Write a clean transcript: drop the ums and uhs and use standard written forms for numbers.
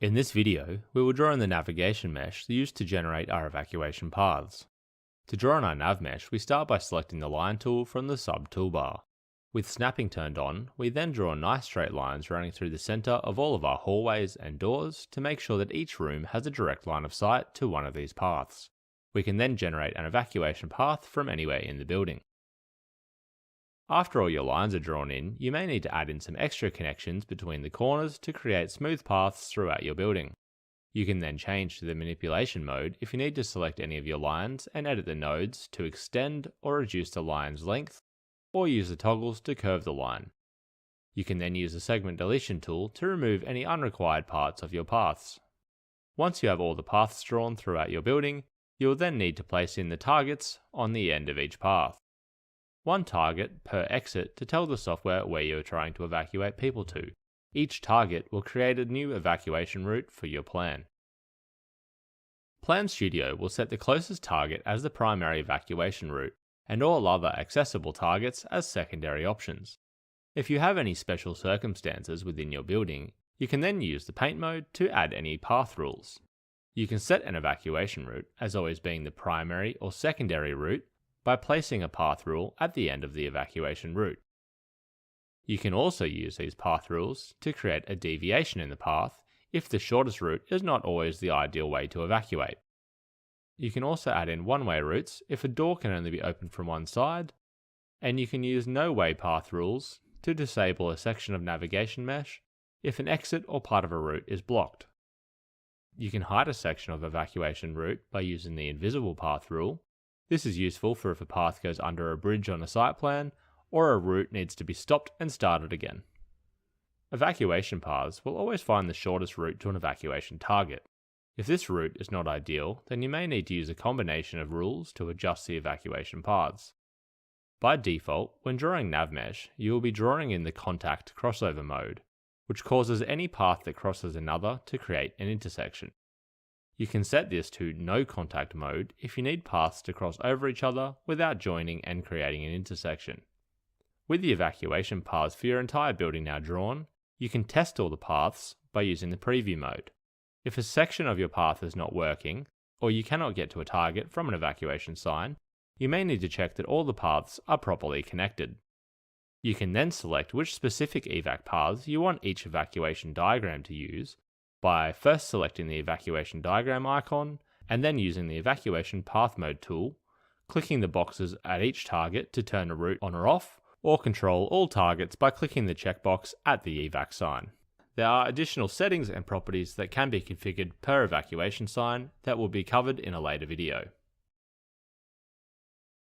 In this video, we will draw in the navigation mesh used to generate our evacuation paths. To draw in our nav mesh, we start by selecting the line tool from the sub toolbar. With snapping turned on, we then draw nice straight lines running through the center of all of our hallways and doors to make sure that each room has a direct line of sight to one of these paths. We can then generate an evacuation path from anywhere in the building. After all your lines are drawn in, you may need to add in some extra connections between the corners to create smooth paths throughout your building. You can then change to the manipulation mode if you need to select any of your lines and edit the nodes to extend or reduce the line's length, or use the toggles to curve the line. You can then use the segment deletion tool to remove any unrequired parts of your paths. Once you have all the paths drawn throughout your building, you will then need to place in the targets on the end of each path. One target per exit to tell the software where you are trying to evacuate people to. Each target will create a new evacuation route for your plan. Plan Studio will set the closest target as the primary evacuation route, and all other accessible targets as secondary options. If you have any special circumstances within your building, you can then use the paint mode to add any path rules. You can set an evacuation route as always being the primary or secondary route by placing a path rule at the end of the evacuation route. You can also use these path rules to create a deviation in the path if the shortest route is not always the ideal way to evacuate. You can also add in one-way routes if a door can only be opened from one side, and you can use no-way path rules to disable a section of navigation mesh if an exit or part of a route is blocked. You can hide a section of evacuation route by using the invisible path rule. This is useful for if a path goes under a bridge on a site plan, or a route needs to be stopped and started again. Evacuation paths will always find the shortest route to an evacuation target. If this route is not ideal, then you may need to use a combination of rules to adjust the evacuation paths. By default, when drawing NavMesh, you will be drawing in the contact crossover mode, which causes any path that crosses another to create an intersection. You can set this to no contact mode if you need paths to cross over each other without joining and creating an intersection. With the evacuation paths for your entire building now drawn, you can test all the paths by using the preview mode. If a section of your path is not working, or you cannot get to a target from an evacuation sign, you may need to check that all the paths are properly connected. You can then select which specific evac paths you want each evacuation diagram to use by first selecting the evacuation diagram icon and then using the evacuation path mode tool, clicking the boxes at each target to turn a route on or off, or control all targets by clicking the checkbox at the evac sign. There are additional settings and properties that can be configured per evacuation sign that will be covered in a later video.